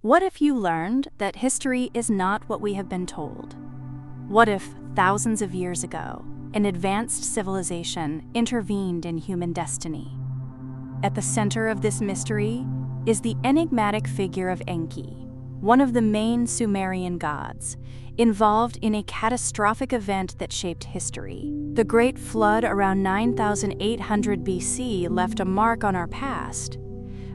What if you learned that history is not what we have been told? What if, thousands of years ago, an advanced civilization intervened in human destiny? At the center of this mystery is the enigmatic figure of Enki, one of the main Sumerian gods, involved in a catastrophic event that shaped history. The Great Flood around 9800 BC left a mark on our past.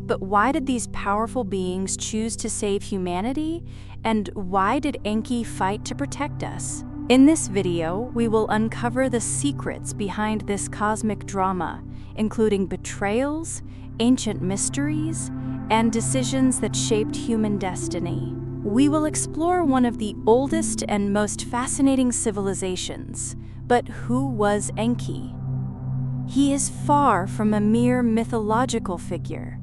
But why did these powerful beings choose to save humanity? And why did Enki fight to protect us? In this video, we will uncover the secrets behind this cosmic drama, including betrayals, ancient mysteries, and decisions that shaped human destiny. We will explore one of the oldest and most fascinating civilizations. But who was Enki? He is far from a mere mythological figure.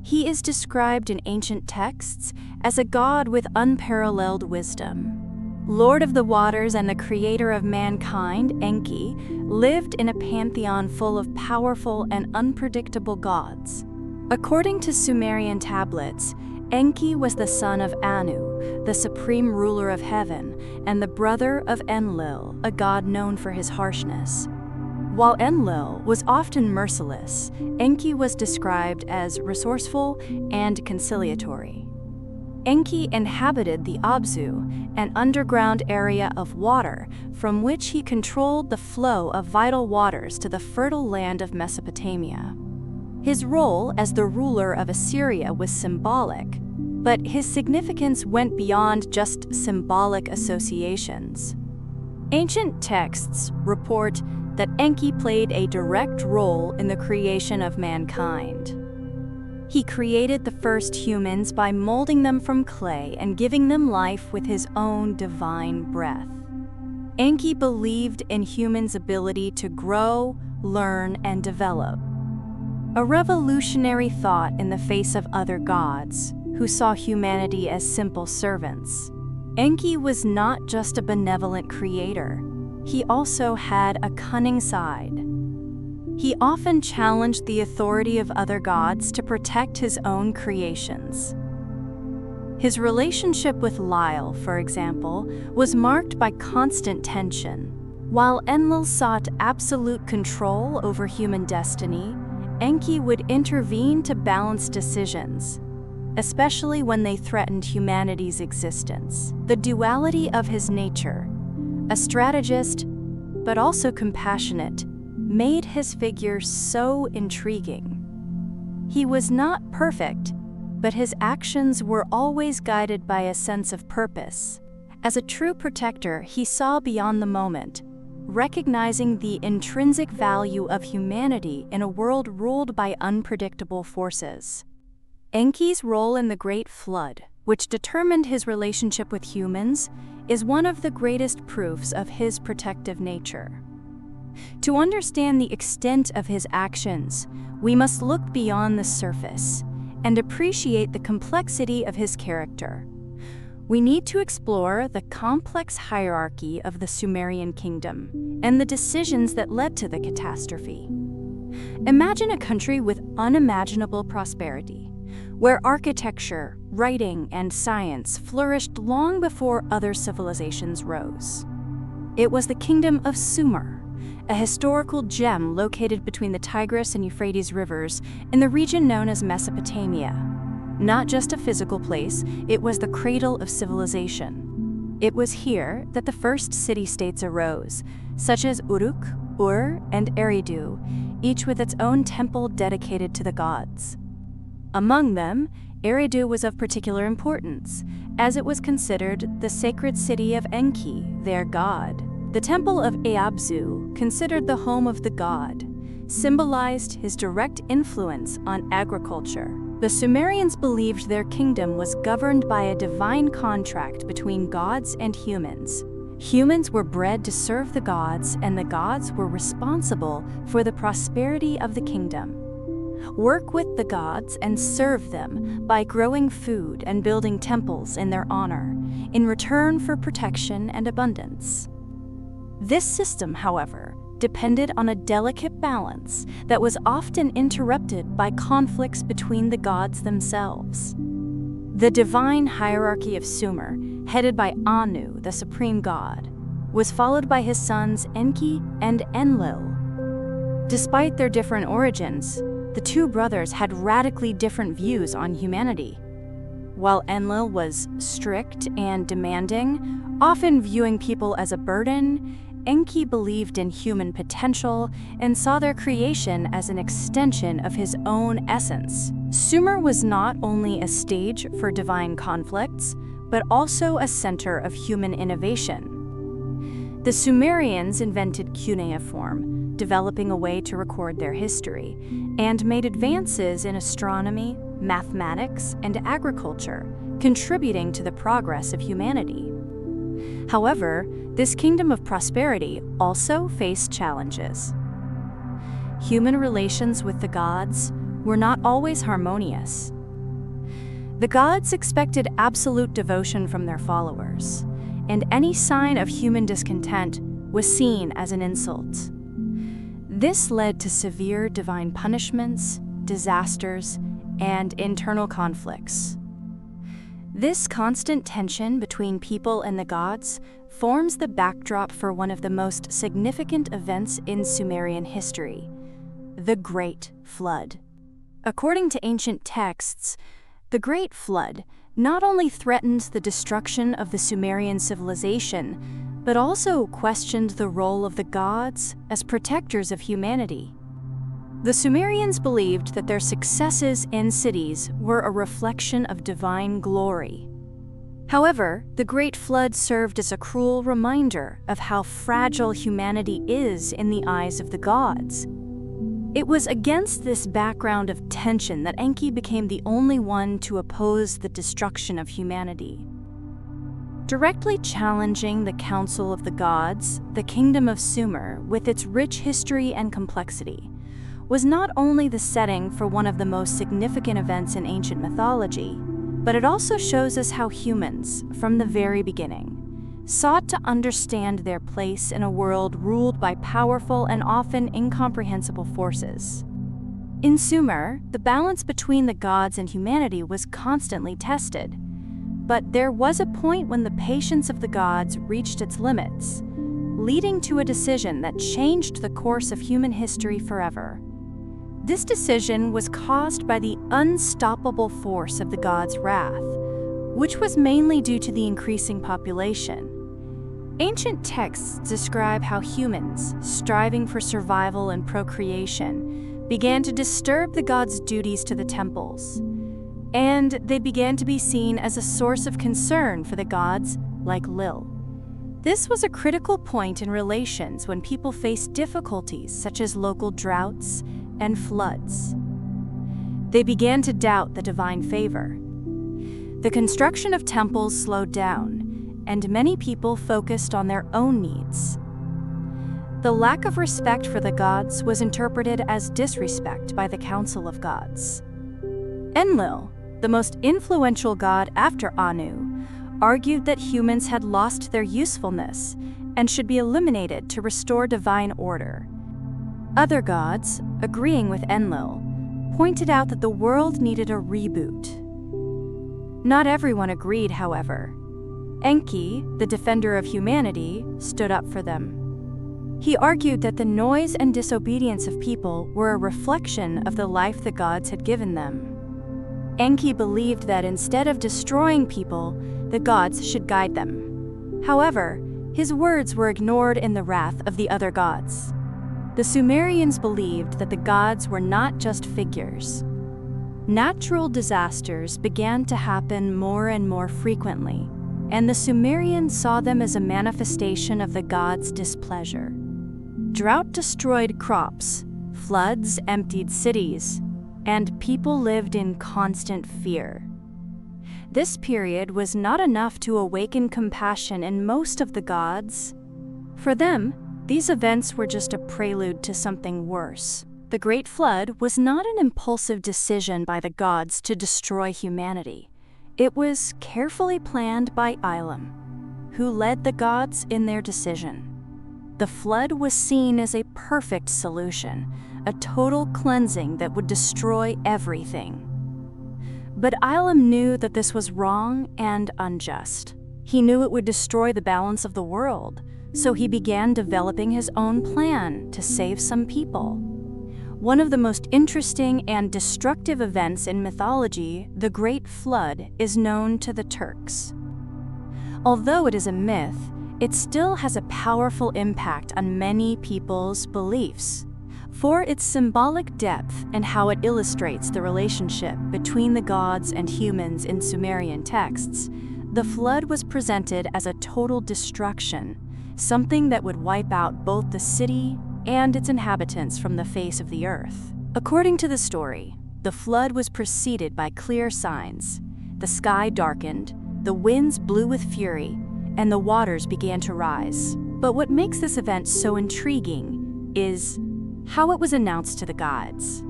He is described in ancient texts as a god with unparalleled wisdom. Lord of the waters and the creator of mankind, Enki lived in a pantheon full of powerful and unpredictable gods. According to Sumerian tablets, Enki was the son of Anu, the supreme ruler of heaven, and the brother of Enlil, a god known for his harshness. While Enlil was often merciless, Enki was described as resourceful and conciliatory. Enki inhabited the Abzu, an underground area of water from which he controlled the flow of vital waters to the fertile land of Mesopotamia. His role as the ruler of Assyria was symbolic, but his significance went beyond just symbolic associations. Ancient texts report that Enki played a direct role in the creation of mankind. He created the first humans by molding them from clay and giving them life with his own divine breath. Enki believed in humans' ability to grow, learn, and develop. A revolutionary thought in the face of other gods, who saw humanity as simple servants. Enki was not just a benevolent creator. He also had a cunning side. He often challenged the authority of other gods to protect his own creations. His relationship with Lyle, for example, was marked by constant tension. While Enlil sought absolute control over human destiny, Enki would intervene to balance decisions, especially when they threatened humanity's existence. The duality of his nature, a strategist, but also compassionate, made his figure so intriguing. He was not perfect, but his actions were always guided by a sense of purpose. As a true protector, he saw beyond the moment, recognizing the intrinsic value of humanity in a world ruled by unpredictable forces. Enki's role in the Great Flood, which determined his relationship with humans, is one of the greatest proofs of his protective nature. To understand the extent of his actions, we must look beyond the surface and appreciate the complexity of his character. We need to explore the complex hierarchy of the Sumerian kingdom and the decisions that led to the catastrophe. Imagine a country with unimaginable prosperity, where architecture, writing, and science flourished long before other civilizations rose. It was the kingdom of Sumer, a historical gem located between the Tigris and Euphrates rivers in the region known as Mesopotamia. Not just a physical place, it was the cradle of civilization. It was here that the first city-states arose, such as Uruk, Ur, and Eridu, each with its own temple dedicated to the gods. Among them, Eridu was of particular importance, as it was considered the sacred city of Enki, their god. The temple of Eabzu, considered the home of the god, symbolized his direct influence on agriculture. The Sumerians believed their kingdom was governed by a divine contract between gods and humans. Humans were bred to serve the gods, and the gods were responsible for the prosperity of the kingdom. Work with the gods and serve them by growing food and building temples in their honor, in return for protection and abundance. This system, however, depended on a delicate balance that was often interrupted by conflicts between the gods themselves. The divine hierarchy of Sumer, headed by Anu, the supreme god, was followed by his sons Enki and Enlil. Despite their different origins, the two brothers had radically different views on humanity. While Enlil was strict and demanding, often viewing people as a burden, Enki believed in human potential and saw their creation as an extension of his own essence. Sumer was not only a stage for divine conflicts, but also a center of human innovation. The Sumerians invented cuneiform, developing a way to record their history, and made advances in astronomy, mathematics, and agriculture, contributing to the progress of humanity. However, this kingdom of prosperity also faced challenges. Human relations with the gods were not always harmonious. The gods expected absolute devotion from their followers, and any sign of human discontent was seen as an insult. This led to severe divine punishments, disasters, and internal conflicts. This constant tension between people and the gods forms the backdrop for one of the most significant events in Sumerian history, the Great Flood. According to ancient texts, the Great Flood not only threatened the destruction of the Sumerian civilization, but also questioned the role of the gods as protectors of humanity. The Sumerians believed that their successes in cities were a reflection of divine glory. However, the Great Flood served as a cruel reminder of how fragile humanity is in the eyes of the gods. It was against this background of tension that Enki became the only one to oppose the destruction of humanity. Directly challenging the Council of the Gods, the Kingdom of Sumer, with its rich history and complexity, was not only the setting for one of the most significant events in ancient mythology, but it also shows us how humans, from the very beginning, sought to understand their place in a world ruled by powerful and often incomprehensible forces. In Sumer, the balance between the gods and humanity was constantly tested, but there was a point when the patience of the gods reached its limits, leading to a decision that changed the course of human history forever. This decision was caused by the unstoppable force of the gods' wrath, which was mainly due to the increasing population. Ancient texts describe how humans, striving for survival and procreation, began to disturb the gods' duties to the temples, and they began to be seen as a source of concern for the gods like Lil. This was a critical point in relations when people faced difficulties such as local droughts and floods. They began to doubt the divine favor. The construction of temples slowed down, and many people focused on their own needs. The lack of respect for the gods was interpreted as disrespect by the Council of Gods. Enlil, the most influential god after Anu, argued that humans had lost their usefulness and should be eliminated to restore divine order. Other gods, agreeing with Enlil, pointed out that the world needed a reboot. Not everyone agreed, however. Enki, the defender of humanity, stood up for them. He argued that the noise and disobedience of people were a reflection of the life the gods had given them. Enki believed that instead of destroying people, the gods should guide them. However, his words were ignored in the wrath of the other gods. The Sumerians believed that the gods were not just figures. Natural disasters began to happen more and more frequently, and the Sumerians saw them as a manifestation of the gods' displeasure. Drought destroyed crops, floods emptied cities, and people lived in constant fear. This period was not enough to awaken compassion in most of the gods. For them, these events were just a prelude to something worse. The Great Flood was not an impulsive decision by the gods to destroy humanity. It was carefully planned by Elam, who led the gods in their decision. The flood was seen as a perfect solution, a total cleansing that would destroy everything. But Elam knew that this was wrong and unjust. He knew it would destroy the balance of the world, so he began developing his own plan to save some people. One of the most interesting and destructive events in mythology, the Great Flood, is known to the Turks. Although it is a myth, it still has a powerful impact on many people's beliefs. For its symbolic depth and how it illustrates the relationship between the gods and humans in Sumerian texts, the flood was presented as a total destruction, something that would wipe out both the city and its inhabitants from the face of the earth. According to the story, the flood was preceded by clear signs. The sky darkened, the winds blew with fury, and the waters began to rise. But what makes this event so intriguing is how it was announced to the gods.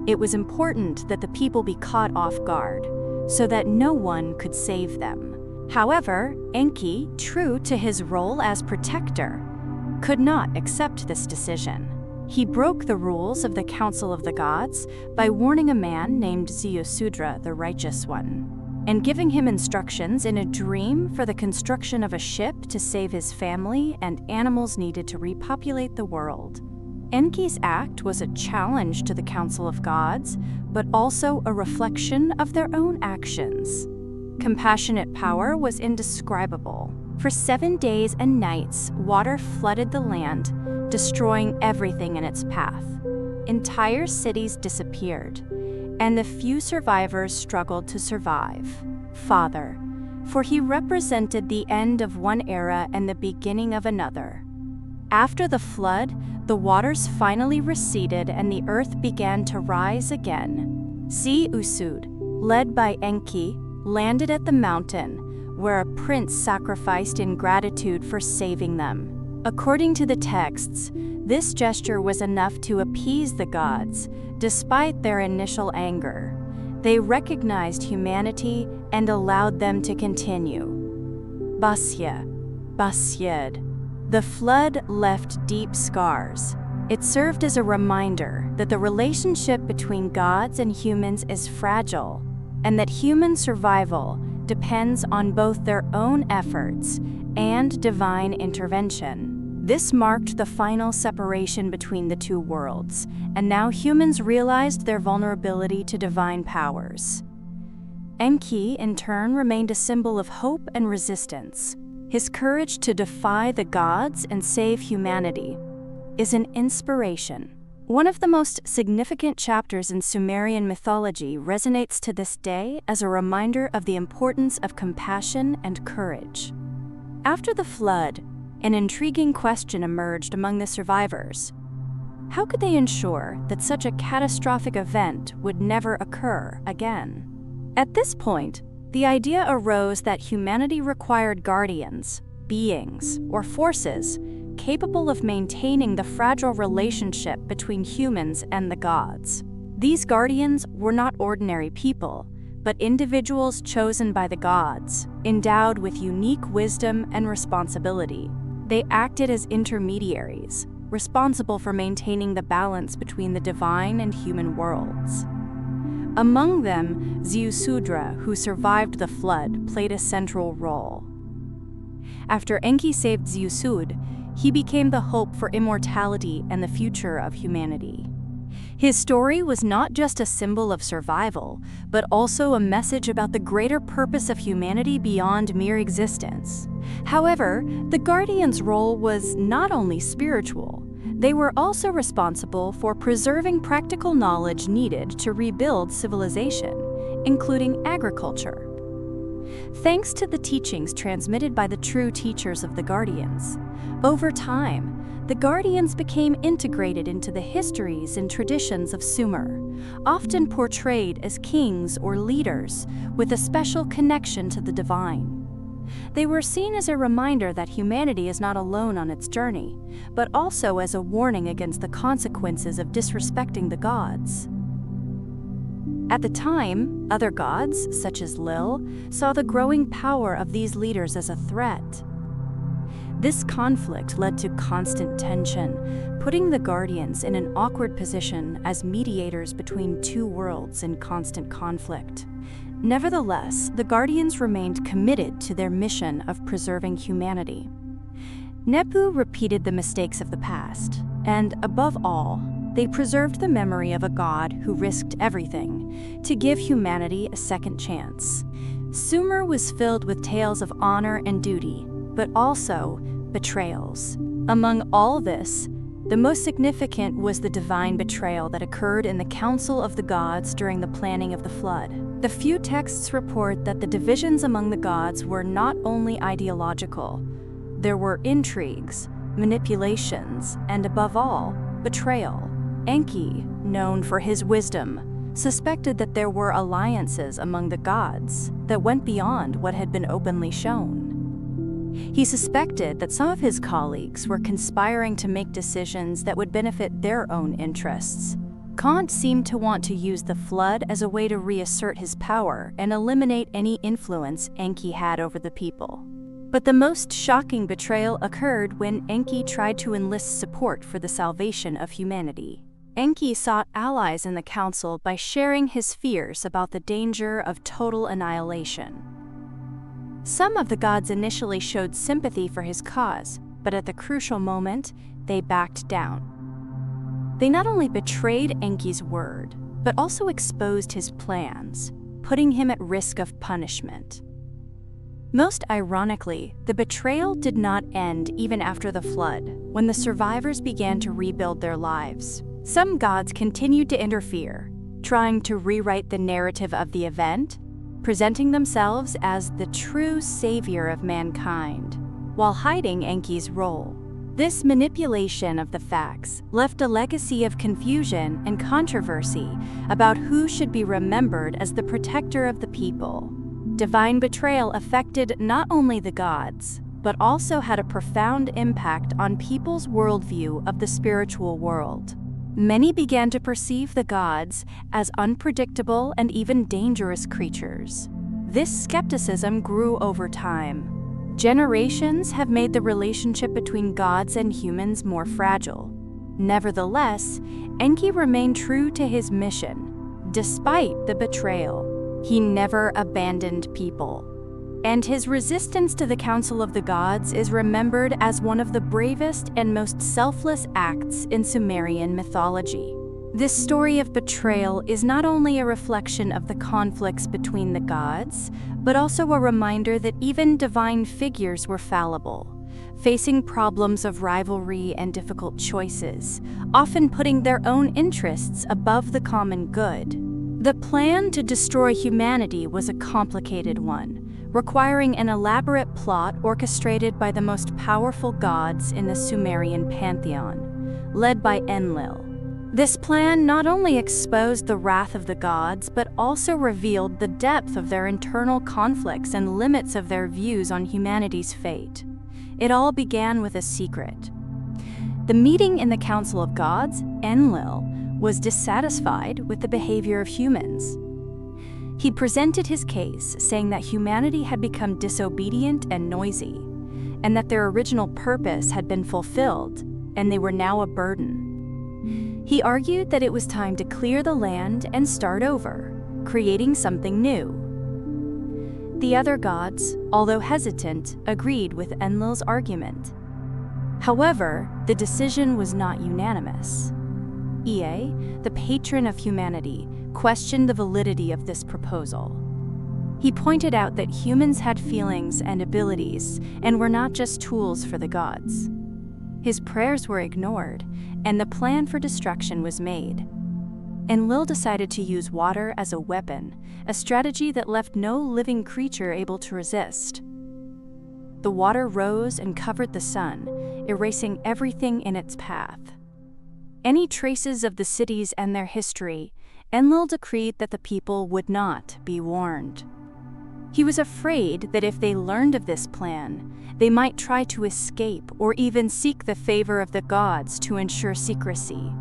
It was important that the people be caught off guard, so that no one could save them. However, Enki, true to his role as protector, could not accept this decision. He broke the rules of the Council of the Gods by warning a man named Ziusudra, the Righteous One, and giving him instructions in a dream for the construction of a ship to save his family and animals needed to repopulate the world. Enki's act was a challenge to the Council of Gods, but also a reflection of their own actions. Compassionate power was indescribable. For 7 days and nights, water flooded the land, destroying everything in its path. Entire cities disappeared, and the few survivors struggled to survive. Father, for he represented the end of one era and the beginning of another. After the flood, the waters finally receded and the earth began to rise again. Ziusud, led by Enki, landed at the mountain, where a prince sacrificed in gratitude for saving them. According to the texts, this gesture was enough to appease the gods, despite their initial anger. They recognized humanity and allowed them to continue. Basyed. The flood left deep scars. It served as a reminder that the relationship between gods and humans is fragile, and that human survival depends on both their own efforts and divine intervention. This marked the final separation between the two worlds, and now humans realized their vulnerability to divine powers. Enki, in turn, remained a symbol of hope and resistance. His courage to defy the gods and save humanity is an inspiration. One of the most significant chapters in Sumerian mythology resonates to this day as a reminder of the importance of compassion and courage. After the flood, an intriguing question emerged among the survivors. How could they ensure that such a catastrophic event would never occur again? At this point, the idea arose that humanity required guardians, beings, or forces capable of maintaining the fragile relationship between humans and the gods. These guardians were not ordinary people, but individuals chosen by the gods, endowed with unique wisdom and responsibility. They acted as intermediaries, responsible for maintaining the balance between the divine and human worlds. Among them, Ziusudra, who survived the flood, played a central role. After Enki saved Ziusud, he became the hope for immortality and the future of humanity. His story was not just a symbol of survival, but also a message about the greater purpose of humanity beyond mere existence. However, the Guardians' role was not only spiritual. They were also responsible for preserving practical knowledge needed to rebuild civilization, including agriculture. Thanks to the teachings transmitted by the true teachers of the Guardians, over time, the Guardians became integrated into the histories and traditions of Sumer, often portrayed as kings or leaders with a special connection to the divine. They were seen as a reminder that humanity is not alone on its journey, but also as a warning against the consequences of disrespecting the gods. At the time, other gods, such as Lil, saw the growing power of these leaders as a threat. This conflict led to constant tension, putting the Guardians in an awkward position as mediators between two worlds in constant conflict. Nevertheless, the Guardians remained committed to their mission of preserving humanity. Nepu repeated the mistakes of the past, and above all, they preserved the memory of a god who risked everything to give humanity a second chance. Sumer was filled with tales of honor and duty, but also betrayals. Among all this, the most significant was the divine betrayal that occurred in the Council of the Gods during the planning of the flood. The few texts report that the divisions among the gods were not only ideological. There were intrigues, manipulations, and above all, betrayal. Enki, known for his wisdom, suspected that there were alliances among the gods that went beyond what had been openly shown. He suspected that some of his colleagues were conspiring to make decisions that would benefit their own interests. Kant seemed to want to use the flood as a way to reassert his power and eliminate any influence Enki had over the people. But the most shocking betrayal occurred when Enki tried to enlist support for the salvation of humanity. Enki sought allies in the council by sharing his fears about the danger of total annihilation. Some of the gods initially showed sympathy for his cause, but at the crucial moment, they backed down. They not only betrayed Enki's word, but also exposed his plans, putting him at risk of punishment. Most ironically, the betrayal did not end even after the flood, when the survivors began to rebuild their lives. Some gods continued to interfere, trying to rewrite the narrative of the event, presenting themselves as the true savior of mankind, while hiding Enki's role. This manipulation of the facts left a legacy of confusion and controversy about who should be remembered as the protector of the people. Divine betrayal affected not only the gods, but also had a profound impact on people's worldview of the spiritual world. Many began to perceive the gods as unpredictable and even dangerous creatures. This skepticism grew over time. Generations have made the relationship between gods and humans more fragile. Nevertheless, Enki remained true to his mission. Despite the betrayal, he never abandoned people. And his resistance to the Council of the Gods is remembered as one of the bravest and most selfless acts in Sumerian mythology. This story of betrayal is not only a reflection of the conflicts between the gods, but also a reminder that even divine figures were fallible, facing problems of rivalry and difficult choices, often putting their own interests above the common good. The plan to destroy humanity was a complicated one, requiring an elaborate plot orchestrated by the most powerful gods in the Sumerian pantheon, led by Enlil. This plan not only exposed the wrath of the gods, but also revealed the depth of their internal conflicts and limits of their views on humanity's fate. It all began with a secret. The meeting in the Council of Gods, Enlil was dissatisfied with the behavior of humans. He presented his case, saying that humanity had become disobedient and noisy, and that their original purpose had been fulfilled, and they were now a burden. He argued that it was time to clear the land and start over, creating something new. The other gods, although hesitant, agreed with Enlil's argument. However, the decision was not unanimous. Ea, the patron of humanity, questioned the validity of this proposal. He pointed out that humans had feelings and abilities and were not just tools for the gods. His prayers were ignored, and the plan for destruction was made. Enlil decided to use water as a weapon, a strategy that left no living creature able to resist. The water rose and covered the sun, erasing everything in its path. Any traces of the cities and their history, Enlil decreed that the people would not be warned. He was afraid that if they learned of this plan, they might try to escape or even seek the favor of the gods to ensure secrecy.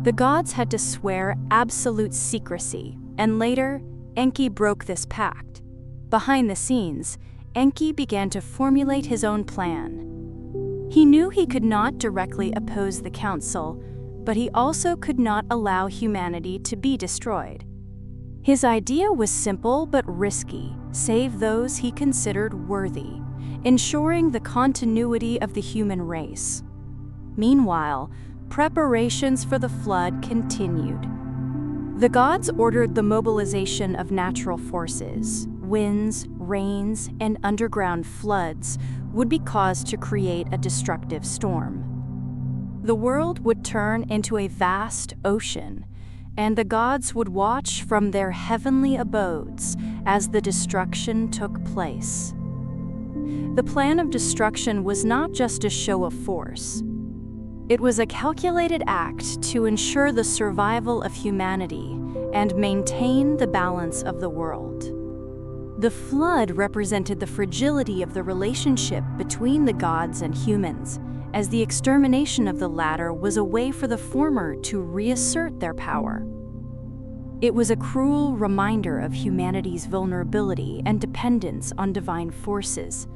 The gods had to swear absolute secrecy, and later, Enki broke this pact. Behind the scenes, Enki began to formulate his own plan. He knew he could not directly oppose the council, but he also could not allow humanity to be destroyed. His idea was simple but risky: save those he considered worthy, ensuring the continuity of the human race. Meanwhile, preparations for the flood continued. The gods ordered the mobilization of natural forces. Winds, rains, and underground floods would be caused to create a destructive storm. The world would turn into a vast ocean, and the gods would watch from their heavenly abodes as the destruction took place. The plan of destruction was not just a show of force. It was a calculated act to ensure the survival of humanity and maintain the balance of the world. The flood represented the fragility of the relationship between the gods and humans, as the extermination of the latter was a way for the former to reassert their power. It was a cruel reminder of humanity's vulnerability and dependence on divine forces.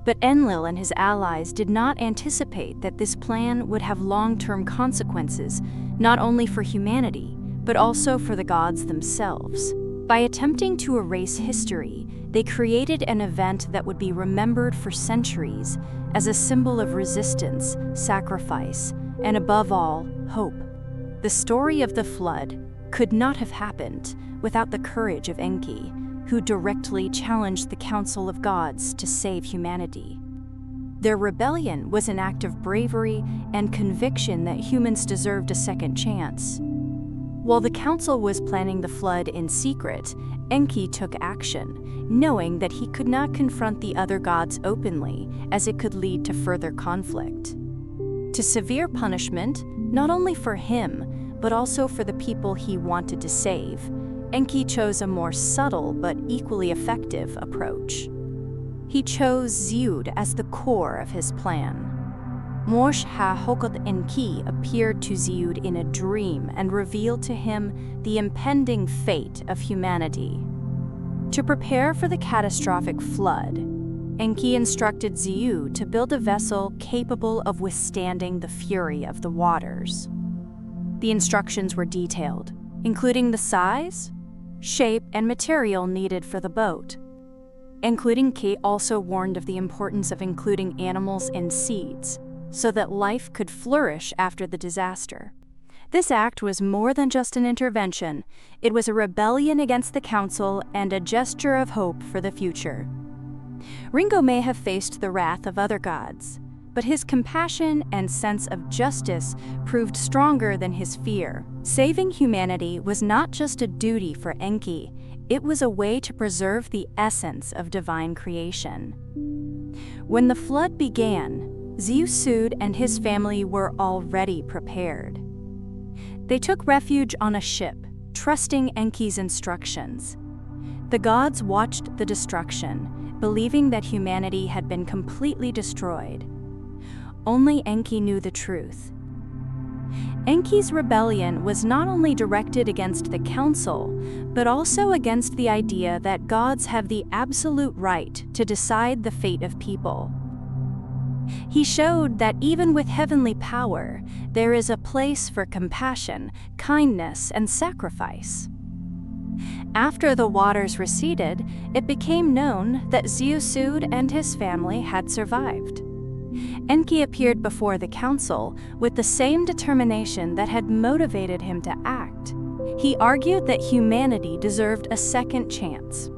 But Enlil and his allies did not anticipate that this plan would have long-term consequences, not only for humanity, but also for the gods themselves. By attempting to erase history, they created an event that would be remembered for centuries as a symbol of resistance, sacrifice, and above all, hope. The story of the flood could not have happened without the courage of Enki, who directly challenged the Council of Gods to save humanity. Their rebellion was an act of bravery and conviction that humans deserved a second chance. While the council was planning the flood in secret, Enki took action, knowing that he could not confront the other gods openly, as it could lead to further conflict. To severe punishment, not only for him, but also for the people he wanted to save, Enki chose a more subtle but equally effective approach. He chose Ziud as the core of his plan. Mosh Ha-Hokot Enki appeared to Ziud in a dream and revealed to him the impending fate of humanity. To prepare for the catastrophic flood, Enki instructed Ziud to build a vessel capable of withstanding the fury of the waters. The instructions were detailed, including the size, shape, and material needed for the boat. Enki also warned of the importance of including animals and seeds, so that life could flourish after the disaster. This act was more than just an intervention. It was a rebellion against the council and a gesture of hope for the future. Ringo may have faced the wrath of other gods, but his compassion and sense of justice proved stronger than his fear. Saving humanity was not just a duty for Enki, it was a way to preserve the essence of divine creation. When the flood began, Ziusud and his family were already prepared. They took refuge on a ship, trusting Enki's instructions. The gods watched the destruction, believing that humanity had been completely destroyed. Only Enki knew the truth. Enki's rebellion was not only directed against the council, but also against the idea that gods have the absolute right to decide the fate of people. He showed that even with heavenly power, there is a place for compassion, kindness, and sacrifice. After the waters receded, it became known that Ziusud and his family had survived. Enki appeared before the council with the same determination that had motivated him to act. He argued that humanity deserved a second chance,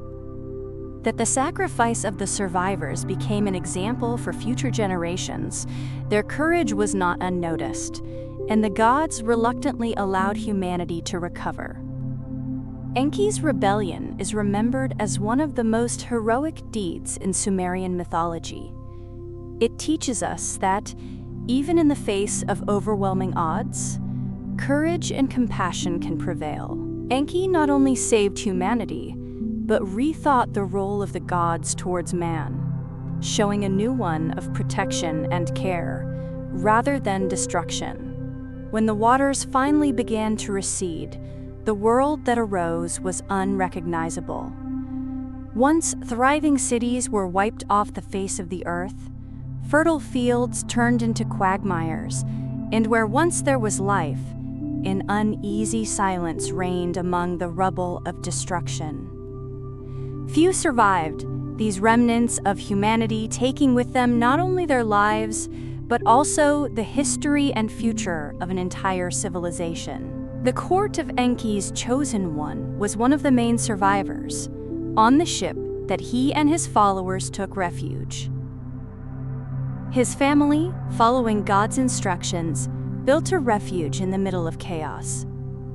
that the sacrifice of the survivors became an example for future generations. Their courage was not unnoticed, and the gods reluctantly allowed humanity to recover. Enki's rebellion is remembered as one of the most heroic deeds in Sumerian mythology. It teaches us that, even in the face of overwhelming odds, courage and compassion can prevail. Enki not only saved humanity, but rethought the role of the gods towards man, showing a new one of protection and care, rather than destruction. When the waters finally began to recede, the world that arose was unrecognizable. Once thriving cities were wiped off the face of the earth, fertile fields turned into quagmires, and where once there was life, an uneasy silence reigned among the rubble of destruction. Few survived, these remnants of humanity taking with them not only their lives, but also the history and future of an entire civilization. The court of Enki's chosen one was one of the main survivors, on the ship that he and his followers took refuge. His family, following God's instructions, built a refuge in the middle of chaos.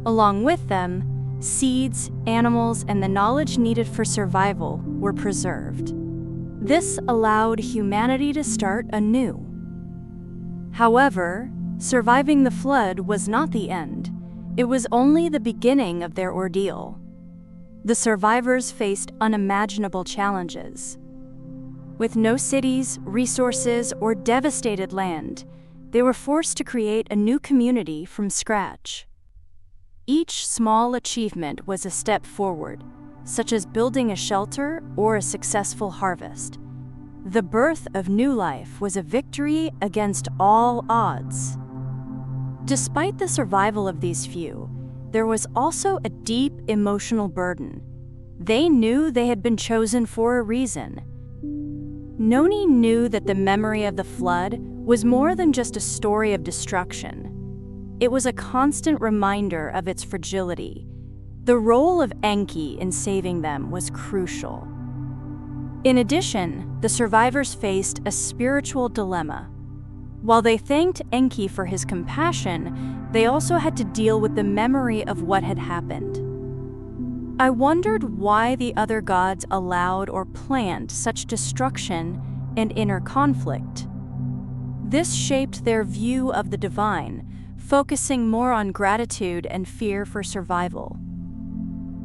Along with them, seeds, animals, and the knowledge needed for survival were preserved. This allowed humanity to start anew. However, surviving the flood was not the end. It was only the beginning of their ordeal. The survivors faced unimaginable challenges. With no cities, resources, or devastated land, they were forced to create a new community from scratch. Each small achievement was a step forward, such as building a shelter or a successful harvest. The birth of new life was a victory against all odds. Despite the survival of these few, there was also a deep emotional burden. They knew they had been chosen for a reason. Noni knew that the memory of the flood was more than just a story of destruction. It was a constant reminder of its fragility. The role of Enki in saving them was crucial. In addition, the survivors faced a spiritual dilemma. While they thanked Enki for his compassion, they also had to deal with the memory of what had happened. I wondered why the other gods allowed or planned such destruction and inner conflict. This shaped their view of the divine, focusing more on gratitude and fear for survival.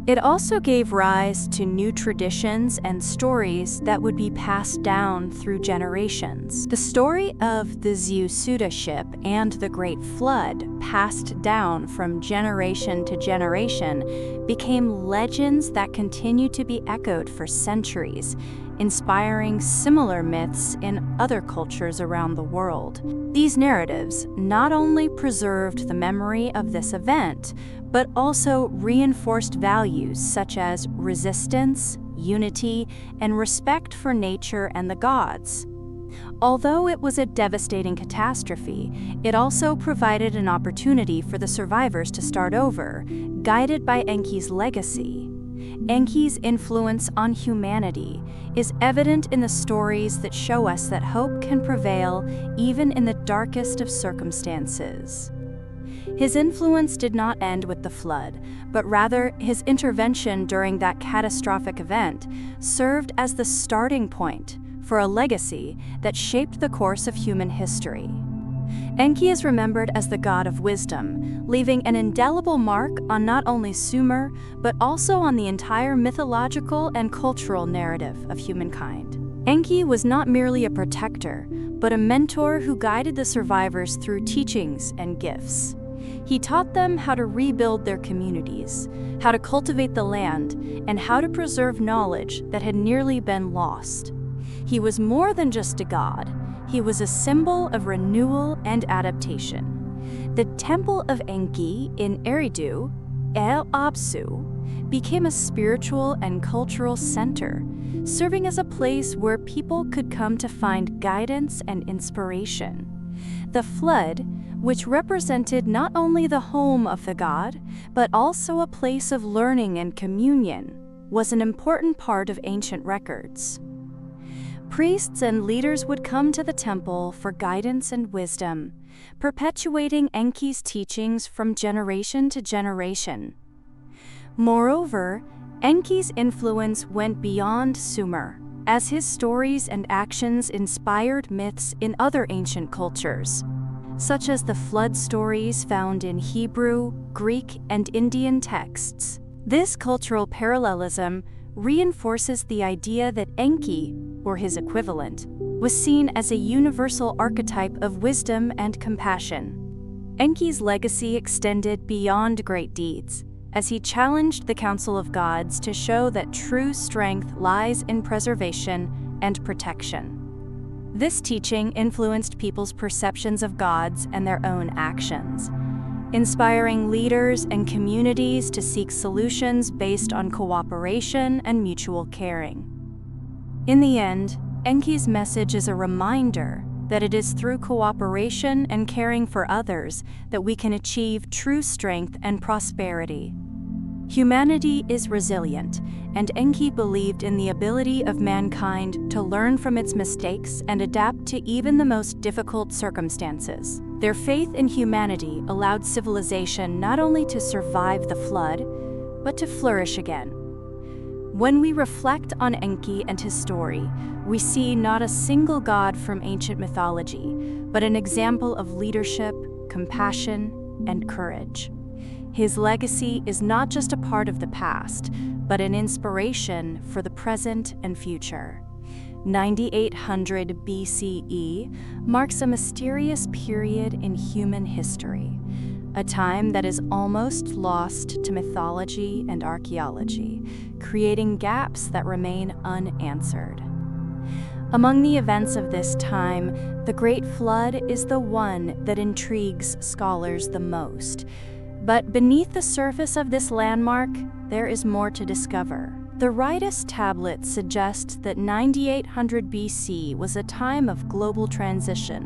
It also gave rise to new traditions and stories that would be passed down through generations. The story of the Ziusuda ship and the Great Flood, passed down from generation to generation, became legends that continue to be echoed for centuries, inspiring similar myths in other cultures around the world. These narratives not only preserved the memory of this event, but also reinforced values such as resistance, unity, and respect for nature and the gods. Although it was a devastating catastrophe, it also provided an opportunity for the survivors to start over, guided by Enki's legacy. Enki's influence on humanity is evident in the stories that show us that hope can prevail even in the darkest of circumstances. His influence did not end with the flood, but rather his intervention during that catastrophic event served as the starting point for a legacy that shaped the course of human history. Enki is remembered as the god of wisdom, leaving an indelible mark on not only Sumer, but also on the entire mythological and cultural narrative of humankind. Enki was not merely a protector, but a mentor who guided the survivors through teachings and gifts. He taught them how to rebuild their communities, how to cultivate the land, and how to preserve knowledge that had nearly been lost. He was more than just a god. He was a symbol of renewal and adaptation. The Temple of Enki in Eridu, El Absu, became a spiritual and cultural center, serving as a place where people could come to find guidance and inspiration. The flood, which represented not only the home of the god, but also a place of learning and communion, was an important part of ancient records. Priests and leaders would come to the temple for guidance and wisdom, perpetuating Enki's teachings from generation to generation. Moreover, Enki's influence went beyond Sumer, as his stories and actions inspired myths in other ancient cultures, such as the flood stories found in Hebrew, Greek, and Indian texts. This cultural parallelism reinforces the idea that Enki, or his equivalent, was seen as a universal archetype of wisdom and compassion. Enki's legacy extended beyond great deeds, as he challenged the Council of Gods to show that true strength lies in preservation and protection. This teaching influenced people's perceptions of gods and their own actions, inspiring leaders and communities to seek solutions based on cooperation and mutual caring. In the end, Enki's message is a reminder that it is through cooperation and caring for others that we can achieve true strength and prosperity. Humanity is resilient, and Enki believed in the ability of mankind to learn from its mistakes and adapt to even the most difficult circumstances. Their faith in humanity allowed civilization not only to survive the flood, but to flourish again. When we reflect on Enki and his story, we see not a single god from ancient mythology, but an example of leadership, compassion, and courage. His legacy is not just a part of the past, but an inspiration for the present and future. 9800 BCE marks a mysterious period in human history, a time that is almost lost to mythology and archaeology, creating gaps that remain unanswered. Among the events of this time, the Great Flood is the one that intrigues scholars the most. But beneath the surface of this landmark, there is more to discover. The Rytis tablet suggests that 9800 BC was a time of global transition,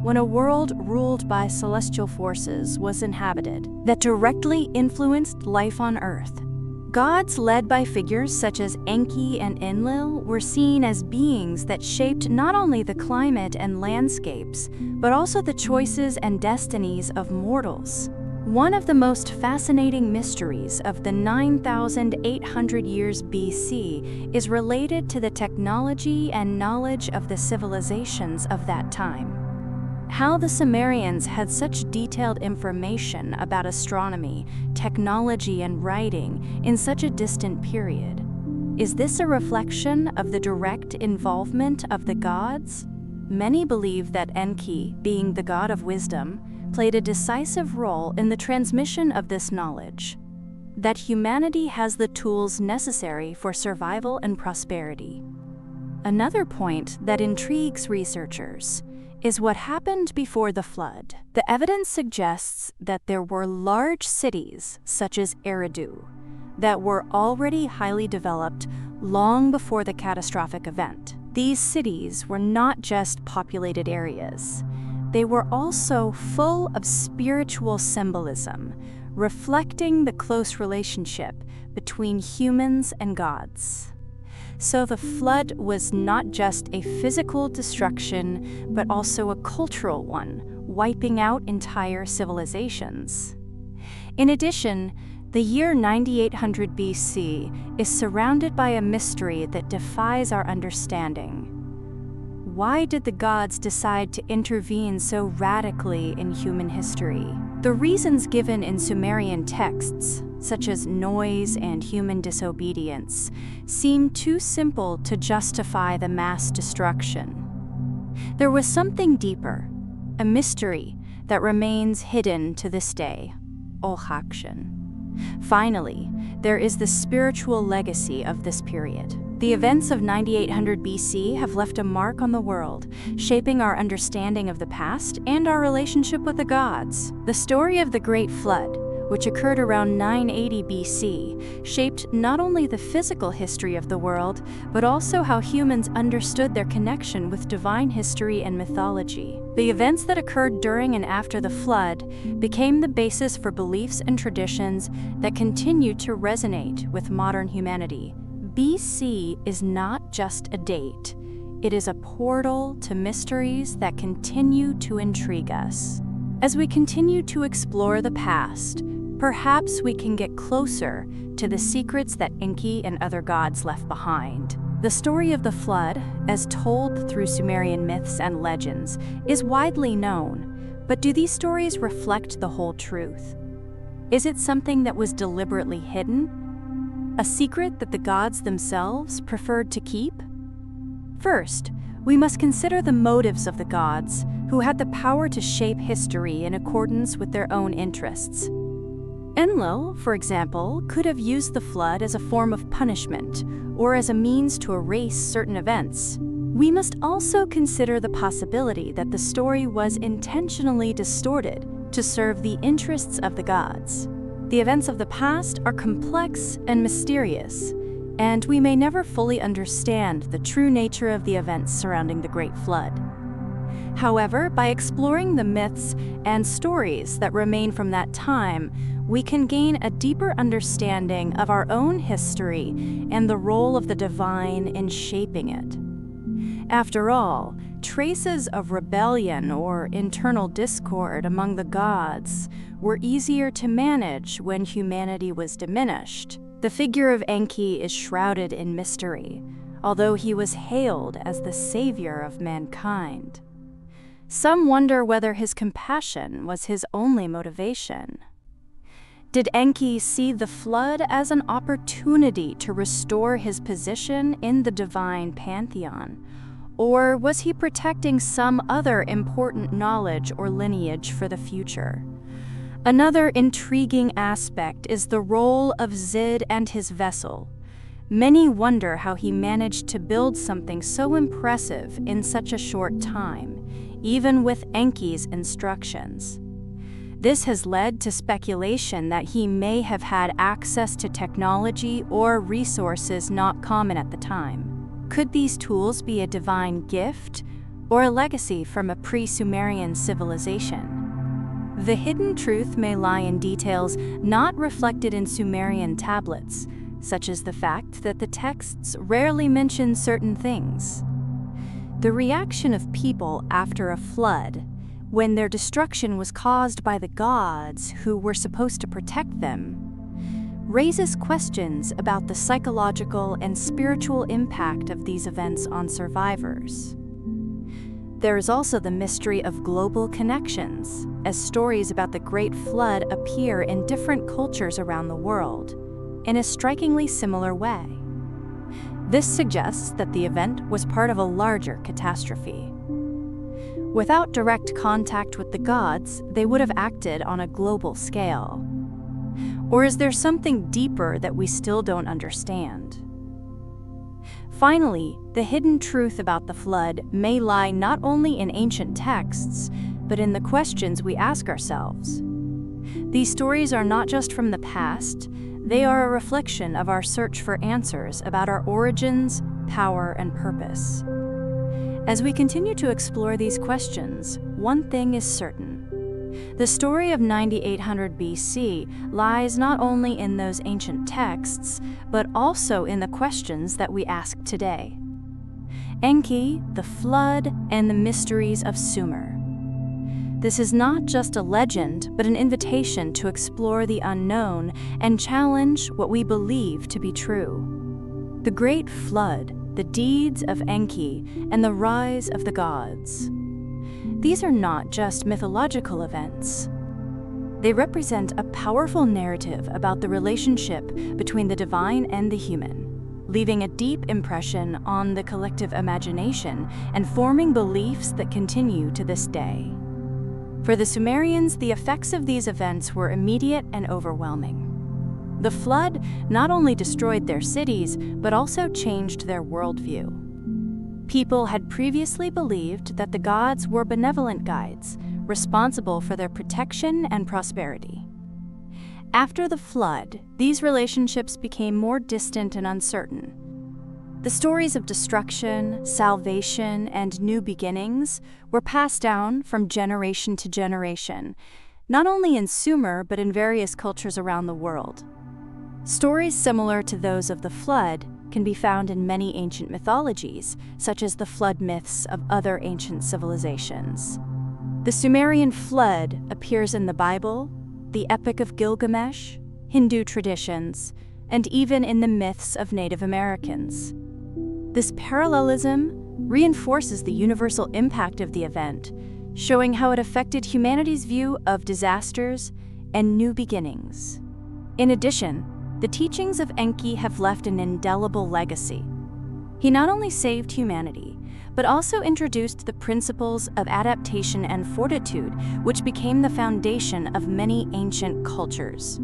when a world ruled by celestial forces was inhabited that directly influenced life on Earth. Gods led by figures such as Enki and Enlil were seen as beings that shaped not only the climate and landscapes, but also the choices and destinies of mortals. One of the most fascinating mysteries of the 9,800 years BC is related to the technology and knowledge of the civilizations of that time. How the Sumerians had such detailed information about astronomy, technology, and writing in such a distant period. Is this a reflection of the direct involvement of the gods? Many believe that Enki, being the god of wisdom, played a decisive role in the transmission of this knowledge, that humanity has the tools necessary for survival and prosperity. Another point that intrigues researchers is what happened before the flood. The evidence suggests that there were large cities, such as Eridu, that were already highly developed long before the catastrophic event. These cities were not just populated areas. They were also full of spiritual symbolism, reflecting the close relationship between humans and gods. So the flood was not just a physical destruction, but also a cultural one, wiping out entire civilizations. In addition, the year 9800 BC is surrounded by a mystery that defies our understanding. Why did the gods decide to intervene so radically in human history? The reasons given in Sumerian texts, such as noise and human disobedience, seem too simple to justify the mass destruction. There was something deeper, a mystery that remains hidden to this day, Olhakshan. Finally, there is the spiritual legacy of this period. The events of 9800 BC have left a mark on the world, shaping our understanding of the past and our relationship with the gods. The story of the Great Flood, which occurred around 980 BC, shaped not only the physical history of the world, but also how humans understood their connection with divine history and mythology. The events that occurred during and after the flood became the basis for beliefs and traditions that continue to resonate with modern humanity. BC is not just a date. It is a portal to mysteries that continue to intrigue us. As we continue to explore the past, perhaps we can get closer to the secrets that Enki and other gods left behind. The story of the flood, as told through Sumerian myths and legends, is widely known, but do these stories reflect the whole truth? Is it something that was deliberately hidden? A secret that the gods themselves preferred to keep? First, we must consider the motives of the gods, who had the power to shape history in accordance with their own interests. Enlil, for example, could have used the flood as a form of punishment or as a means to erase certain events. We must also consider the possibility that the story was intentionally distorted to serve the interests of the gods. The events of the past are complex and mysterious, and we may never fully understand the true nature of the events surrounding the Great Flood. However, by exploring the myths and stories that remain from that time, we can gain a deeper understanding of our own history and the role of the divine in shaping it. After all, traces of rebellion or internal discord among the gods were easier to manage when humanity was diminished. The figure of Enki is shrouded in mystery, although he was hailed as the savior of mankind. Some wonder whether his compassion was his only motivation. Did Enki see the flood as an opportunity to restore his position in the divine pantheon? Or was he protecting some other important knowledge or lineage for the future? Another intriguing aspect is the role of Zid and his vessel. Many wonder how he managed to build something so impressive in such a short time, even with Enki's instructions. This has led to speculation that he may have had access to technology or resources not common at the time. Could these tools be a divine gift or a legacy from a pre-Sumerian civilization? The hidden truth may lie in details not reflected in Sumerian tablets, such as the fact that the texts rarely mention certain things. The reaction of people after a flood, when their destruction was caused by the gods who were supposed to protect them, raises questions about the psychological and spiritual impact of these events on survivors. There is also the mystery of global connections, as stories about the Great Flood appear in different cultures around the world, in a strikingly similar way. This suggests that the event was part of a larger catastrophe. Without direct contact with the gods, they would have acted on a global scale. Or is there something deeper that we still don't understand? Finally, the hidden truth about the flood may lie not only in ancient texts, but in the questions we ask ourselves. These stories are not just from the past, they are a reflection of our search for answers about our origins, power, and purpose. As we continue to explore these questions, one thing is certain. The story of 9800 BC lies not only in those ancient texts, but also in the questions that we ask today. Enki, the flood, and the mysteries of Sumer. This is not just a legend, but an invitation to explore the unknown and challenge what we believe to be true. The Great Flood, the deeds of Enki, and the rise of the gods. These are not just mythological events. They represent a powerful narrative about the relationship between the divine and the human, leaving a deep impression on the collective imagination and forming beliefs that continue to this day. For the Sumerians, the effects of these events were immediate and overwhelming. The flood not only destroyed their cities, but also changed their worldview. People had previously believed that the gods were benevolent guides, responsible for their protection and prosperity. After the flood, these relationships became more distant and uncertain. The stories of destruction, salvation, and new beginnings were passed down from generation to generation, not only in Sumer but in various cultures around the world. Stories similar to those of the flood can be found in many ancient mythologies, such as the flood myths of other ancient civilizations. The Sumerian flood appears in the Bible, the Epic of Gilgamesh, Hindu traditions, and even in the myths of Native Americans. This parallelism reinforces the universal impact of the event, showing how it affected humanity's view of disasters and new beginnings. In addition, the teachings of Enki have left an indelible legacy. He not only saved humanity, but also introduced the principles of adaptation and fortitude, which became the foundation of many ancient cultures.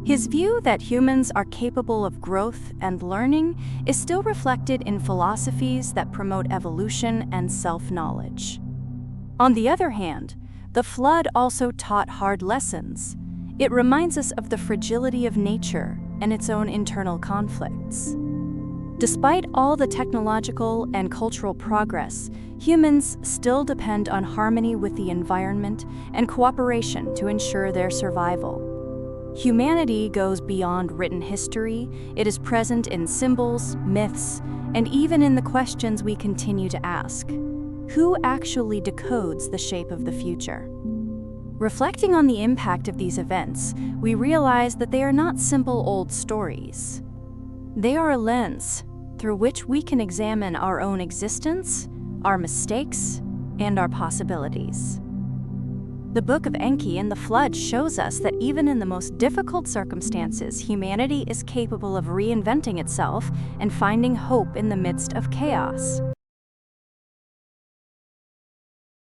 His view that humans are capable of growth and learning is still reflected in philosophies that promote evolution and self-knowledge. On the other hand, the flood also taught hard lessons. It reminds us of the fragility of nature and its own internal conflicts. Despite all the technological and cultural progress, humans still depend on harmony with the environment and cooperation to ensure their survival. Humanity goes beyond written history. It is present in symbols, myths, and even in the questions we continue to ask. Who actually decodes the shape of the future? Reflecting on the impact of these events, we realize that they are not simple old stories. They are a lens through which we can examine our own existence, our mistakes, and our possibilities. The Book of Enki and the Flood shows us that even in the most difficult circumstances, humanity is capable of reinventing itself and finding hope in the midst of chaos.